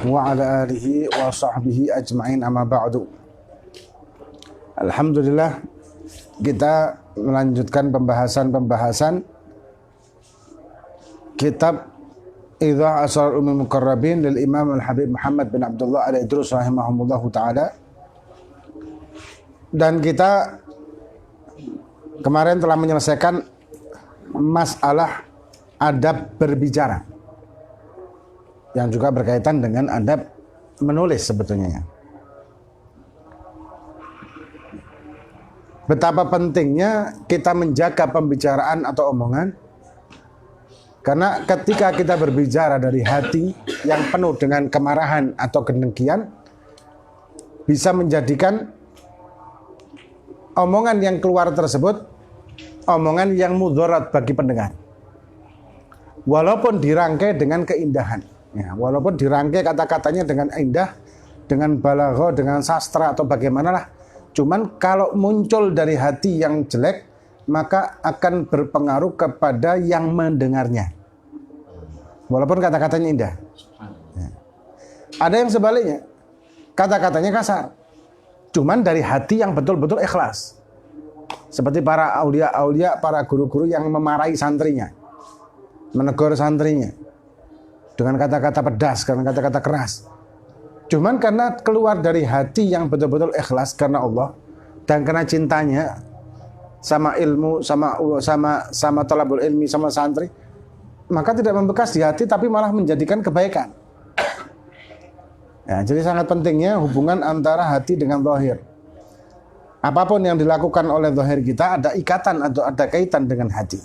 wa ala alihi wa sahbihi ajma'in amma ba'du. Alhamdulillah, kita melanjutkan pembahasan kitab Idha Asrar Ummi Muqarrabin lil Imam Al-Habib Muhammad bin Abdullah Al-Idrus rahimahumullahu ta'ala. Dan kita kemarin telah menyelesaikan masalah adab berbicara yang juga berkaitan dengan adab menulis sebetulnya. Betapa pentingnya kita menjaga pembicaraan atau omongan, karena ketika kita berbicara dari hati yang penuh dengan kemarahan atau kedengkian, bisa menjadikan omongan yang keluar tersebut omongan yang mudarat bagi pendengar. Walaupun dirangkai dengan keindahan, ya, walaupun dirangkai kata-katanya dengan indah, dengan balaghah, dengan sastra atau bagaimanalah, cuman kalau muncul dari hati yang jelek, maka akan berpengaruh kepada yang mendengarnya. Walaupun kata-katanya indah. Ya. Ada yang sebaliknya, kata-katanya kasar, cuman dari hati yang betul-betul ikhlas. Seperti para aulia-aulia, para guru-guru yang memarahi santrinya, menegur santrinya dengan kata-kata pedas, dengan kata-kata keras. Cuman karena keluar dari hati yang betul-betul ikhlas karena Allah dan karena cintanya sama ilmu, sama talabul ilmi, sama santri, maka tidak membekas di hati tapi malah menjadikan kebaikan. Ya, jadi sangat pentingnya hubungan antara hati dengan zahir. Apapun yang dilakukan oleh zahir kita ada ikatan atau ada kaitan dengan hati.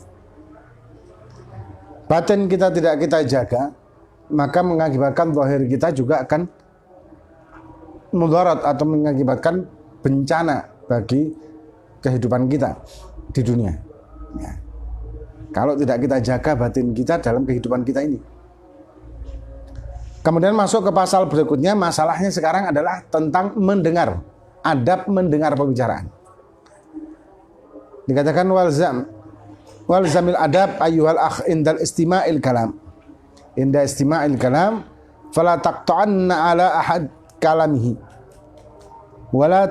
Batin kita tidak kita jaga, maka mengakibatkan zahir kita juga akan mudarat atau mengakibatkan bencana bagi kehidupan kita di dunia. Ya. Kalau tidak kita jaga batin kita dalam kehidupan kita ini. Kemudian masuk ke pasal berikutnya, masalahnya sekarang adalah tentang mendengar, adab mendengar pembicaraan. Dikatakan walzamil adab ayyuhal akh indal istima'il kalam. Inda istima'il kalam fala taqta'anna ala ahad kalamihi wala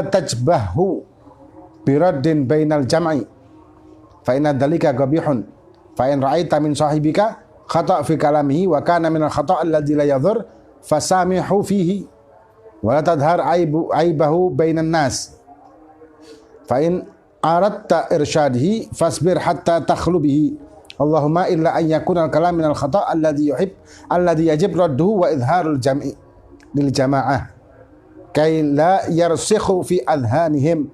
tajbahu biraddin bainal jam'i fa inna dzalika qabihun fa in ra'aita min sahibika khata' fi kalamihi wa kana min al-khata' alladhi la yadhur fasamihu fihi wa la tadhhar aibahu bainan nas fa in aradta irsyadihi fasbir hatta takhlu bihi Allahumma illa an yakuna al-kalam min al-khata' alladhi yajib radduhu wa idharul jam'i lil jama'ah kay la yarsikhu fi adhanihim.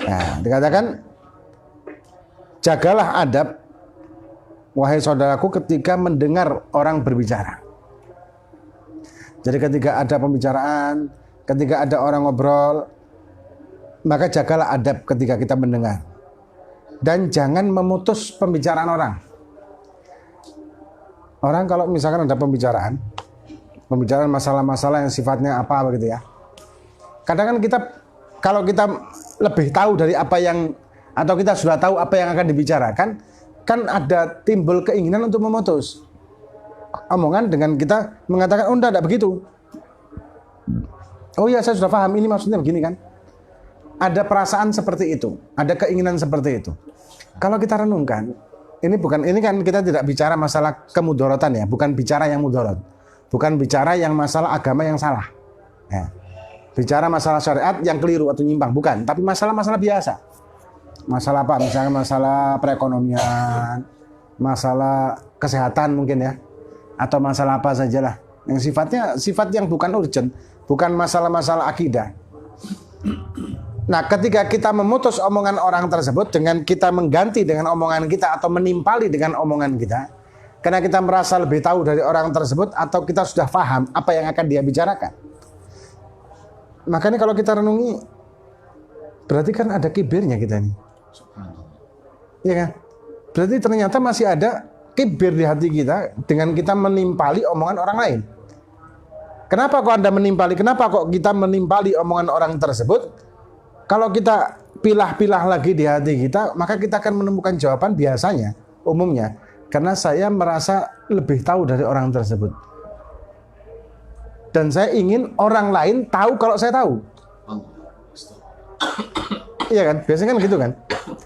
Nah, dikatakan jagalah adab wahai saudaraku ketika mendengar orang berbicara. Jadi ketika ada pembicaraan, ketika ada orang ngobrol, maka jagalah adab ketika kita mendengar. Dan jangan memutus pembicaraan orang. Orang kalau misalkan ada pembicaraan masalah-masalah yang sifatnya apa begitu ya. Kadang kan kita kalau kita lebih tahu dari apa yang, atau kita sudah tahu apa yang akan dibicarakan, kan ada timbul keinginan untuk memutus omongan dengan kita mengatakan, oh enggak begitu. Oh iya, saya sudah paham, ini maksudnya begini kan. Ada perasaan seperti itu, ada keinginan seperti itu. Kalau kita renungkan, ini kan kita tidak bicara masalah kemudaratan ya, bukan bicara yang mudarat, bukan bicara yang masalah agama yang salah. Ya. Bicara masalah syariat yang keliru atau nyimpang, bukan, tapi masalah-masalah biasa. Masalah apa? Misalnya masalah perekonomian, masalah kesehatan mungkin ya, atau masalah apa sajalah. Yang sifat yang bukan urgent, bukan masalah-masalah akidah. Nah, ketika kita memutus omongan orang tersebut dengan kita mengganti dengan omongan kita atau menimpali dengan omongan kita, karena kita merasa lebih tahu dari orang tersebut atau kita sudah paham apa yang akan dia bicarakan. Makanya kalau kita renungi, berarti kan ada kibirnya kita nih. Iya kan? Berarti ternyata masih ada kibir di hati kita dengan kita menimpali omongan orang lain. Kenapa kok Anda menimpali? Kenapa kok kita menimpali omongan orang tersebut? Kalau kita pilah-pilah lagi di hati kita, maka kita akan menemukan jawaban biasanya, umumnya, karena saya merasa lebih tahu dari orang tersebut. Dan saya ingin orang lain tahu kalau saya tahu. Iya kan? Biasanya kan gitu kan?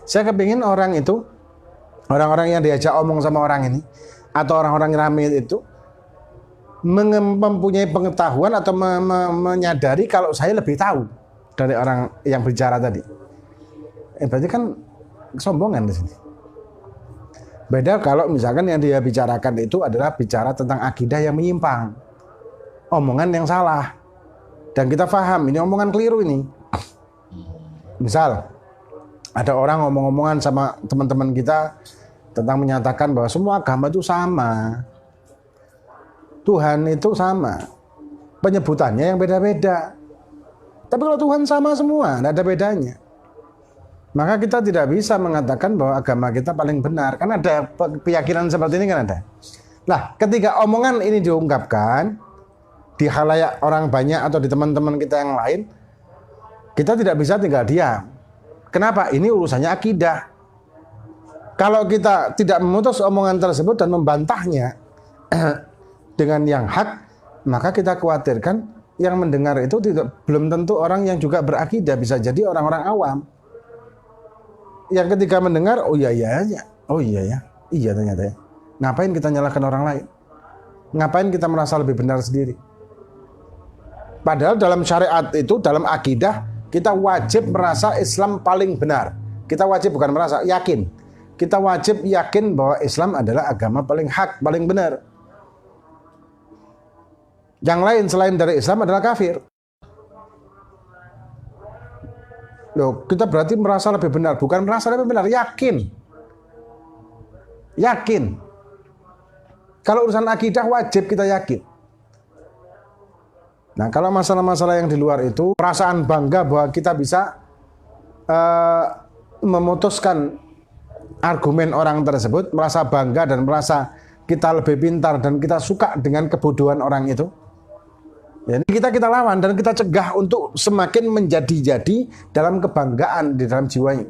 Saya kepingin orang itu, orang-orang yang diajak omong sama orang ini, atau orang-orang yang ramai itu, mempunyai pengetahuan atau menyadari kalau saya lebih tahu dari orang yang bicara tadi. Berarti kan kesombongan di sini. Beda kalau misalkan yang dia bicarakan itu adalah bicara tentang akidah yang menyimpang, omongan yang salah, dan kita paham ini omongan keliru ini. Misal ada orang ngomong-ngomongan sama teman-teman kita tentang menyatakan bahwa semua agama itu sama, Tuhan itu sama, penyebutannya yang beda-beda. Tapi kalau Tuhan sama semua, tidak ada bedanya. Maka kita tidak bisa mengatakan bahwa agama kita paling benar. Kan ada keyakinan seperti ini kan ada. Nah, ketika omongan ini diungkapkan di khalayak orang banyak atau di teman-teman kita yang lain, kita tidak bisa tinggal diam. Kenapa? Ini urusannya akidah. Kalau kita tidak memutus omongan tersebut dan membantahnya dengan yang hak, maka kita khawatirkan yang mendengar itu belum tentu orang yang juga berakidah, bisa jadi orang-orang awam yang ketika mendengar, oh iya ternyata ya. Ngapain kita nyalahkan orang lain? Ngapain kita merasa lebih benar sendiri? Padahal dalam syariat itu, dalam akidah, kita wajib merasa Islam paling benar. Kita wajib bukan merasa, yakin. Kita wajib yakin bahwa Islam adalah agama paling hak, paling benar. Yang lain selain dari Islam adalah kafir. Loh, kita berarti merasa lebih benar, bukan merasa lebih benar, yakin. Yakin. Kalau urusan akidah wajib kita yakin. Nah, kalau masalah-masalah yang di luar itu, perasaan bangga bahwa kita bisa memutuskan argumen orang tersebut, merasa bangga dan merasa kita lebih pintar dan kita suka dengan kebodohan orang itu. Jadi kita lawan dan kita cegah untuk semakin menjadi-jadi dalam kebanggaan di dalam jiwanya.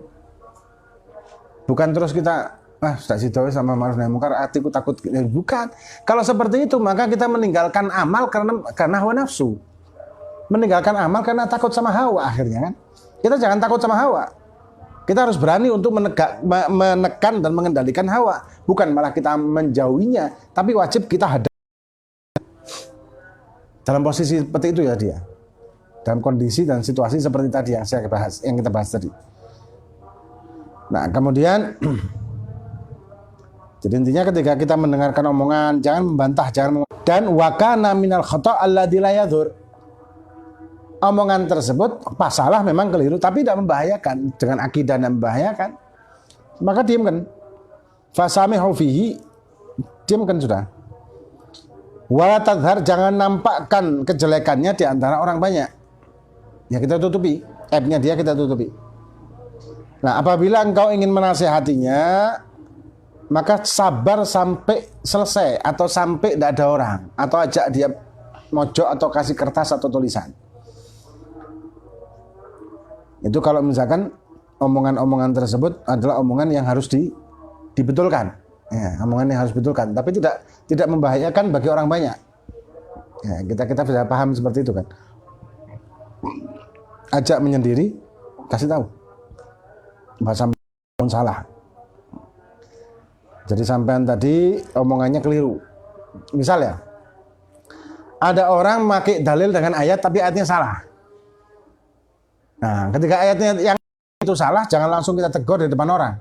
Bukan terus kita sudah sidawi sama ma'ruf nahi munkar, hatiku takut. Bukan. Kalau seperti itu maka kita meninggalkan amal karena hawa nafsu. Meninggalkan amal karena takut sama hawa akhirnya kan. Kita jangan takut sama hawa. Kita harus berani untuk menekan dan mengendalikan hawa. Bukan malah kita menjauhinya, tapi wajib kita hadapi. Dalam posisi seperti itu ya dia. Dalam kondisi dan situasi seperti tadi yang kita bahas tadi. Nah, kemudian jadi intinya ketika kita mendengarkan omongan, jangan membantah, dan wakana minal khata' alladzi la yadur. Omongan tersebut salah memang keliru tapi tidak membahayakan, dengan akidah dan membahayakan. Maka diamkan. Fasamihu fihi, diamkan sudah. Wala tadhar, jangan nampakkan kejelekannya di antara orang banyak. Ya kita tutupi, aibnya dia kita tutupi. Nah, apabila engkau ingin menasehatinya, maka sabar sampai selesai atau sampai tidak ada orang, atau ajak dia mojok atau kasih kertas atau tulisan. Itu kalau misalkan omongan-omongan tersebut adalah omongan yang harus dibetulkan. Ya, omongan yang harus betulkan, tapi tidak membahayakan bagi orang banyak. Ya, kita bisa paham seperti itu kan. Ajak menyendiri, kasih tahu. Bahasa pun salah. Jadi sampean tadi omongannya keliru. Misal ya, ada orang pakai dalil dengan ayat tapi ayatnya salah. Nah, ketika ayatnya yang itu salah, jangan langsung kita tegur di depan orang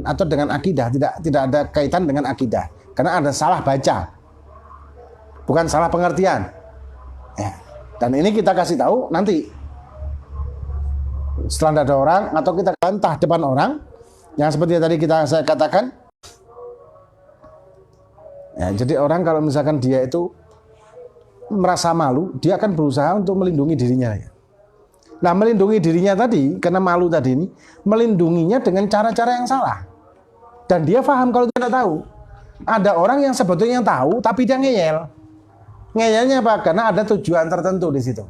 atau dengan akidah, tidak ada kaitan dengan akidah, karena ada salah baca, bukan salah pengertian ya. Dan ini kita kasih tahu nanti setelah ada orang, atau kita bantah depan orang yang seperti tadi saya katakan ya. Jadi orang kalau misalkan dia itu merasa malu, dia akan berusaha untuk melindungi dirinya ya. Nah, melindungi dirinya tadi, karena malu tadi ini, melindunginya dengan cara-cara yang salah. Dan dia paham kalau dia tidak tahu. Ada orang yang sebetulnya tahu, tapi dia ngeyel. Ngeyelnya apa? Karena ada tujuan tertentu di situ.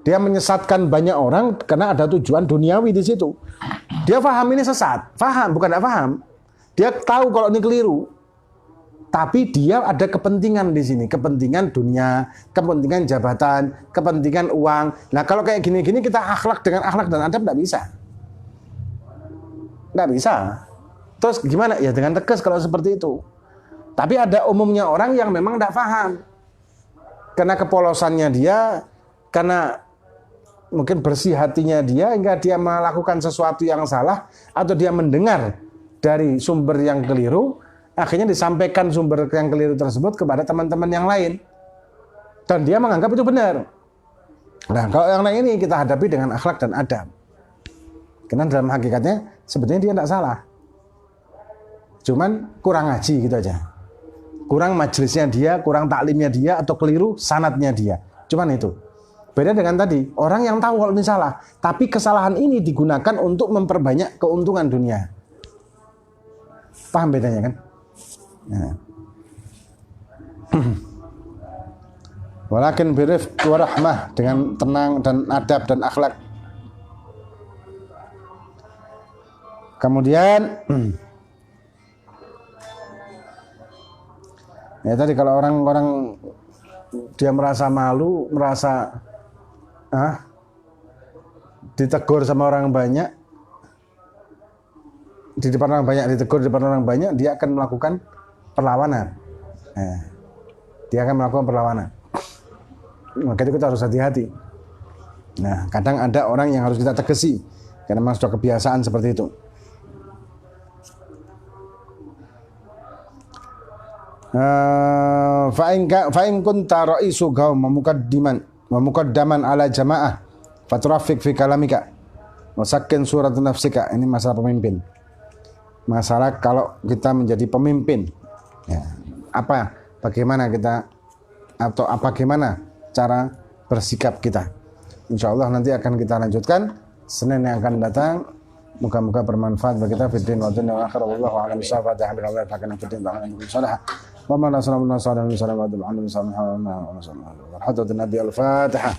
Dia menyesatkan banyak orang karena ada tujuan duniawi di situ. Dia paham ini sesat. Paham, bukan tidak paham. Dia tahu kalau ini keliru. Tapi dia ada kepentingan di sini, kepentingan dunia, kepentingan jabatan, kepentingan uang. Nah kalau kayak gini-gini kita akhlak dengan akhlak dan adab nggak bisa. Nggak bisa. Terus gimana? Ya dengan tegas kalau seperti itu. Tapi ada umumnya orang yang memang nggak paham. Karena kepolosannya dia, karena mungkin bersih hatinya dia, hingga dia melakukan sesuatu yang salah, atau dia mendengar dari sumber yang keliru, akhirnya disampaikan sumber yang keliru tersebut kepada teman-teman yang lain. Dan dia menganggap itu benar. Nah, kalau yang lain ini kita hadapi dengan akhlak dan adab. Karena dalam hakikatnya sebetulnya dia tidak salah. Cuman kurang ngaji gitu aja. Kurang majelisnya dia, kurang taklimnya dia, atau keliru sanadnya dia. Cuman itu. Beda dengan tadi, orang yang tahu kalau ini salah, tapi kesalahan ini digunakan untuk memperbanyak keuntungan dunia. Paham bedanya kan? Nah. Walakin birif wa rahmah, dengan tenang dan adab dan akhlak. Kemudian ya tadi kalau orang-orang dia merasa malu, merasa ditegur sama orang banyak, di depan orang banyak ditegur, di depan orang banyak, dia akan melakukan perlawanan. Dia akan melakukan perlawanan. Maka itu kita harus hati-hati. Nah, kadang ada orang yang harus kita tegesi karena memang sudah kebiasaan seperti itu. Fa in kunta ra'isu qaum muqaddaman ala jamaah fatrafiq fi kalamika wa sakkin suratun nafsika. Ini masalah pemimpin. Masalah kalau kita menjadi pemimpin, ya, bagaimana kita, atau bagaimana cara bersikap kita. Insya Allah nanti akan kita lanjutkan Senin yang akan datang. Moga-moga bermanfaat bagi kita fiddin wa dunya wa akhirah. Wallahu a'lam bishawab. Alhamdulillah fakana fiddin wa alam salah. Wa man nasara min nasara min nasara wa dul alim sallallahu alaihi wa sallam. Al-Fatihah.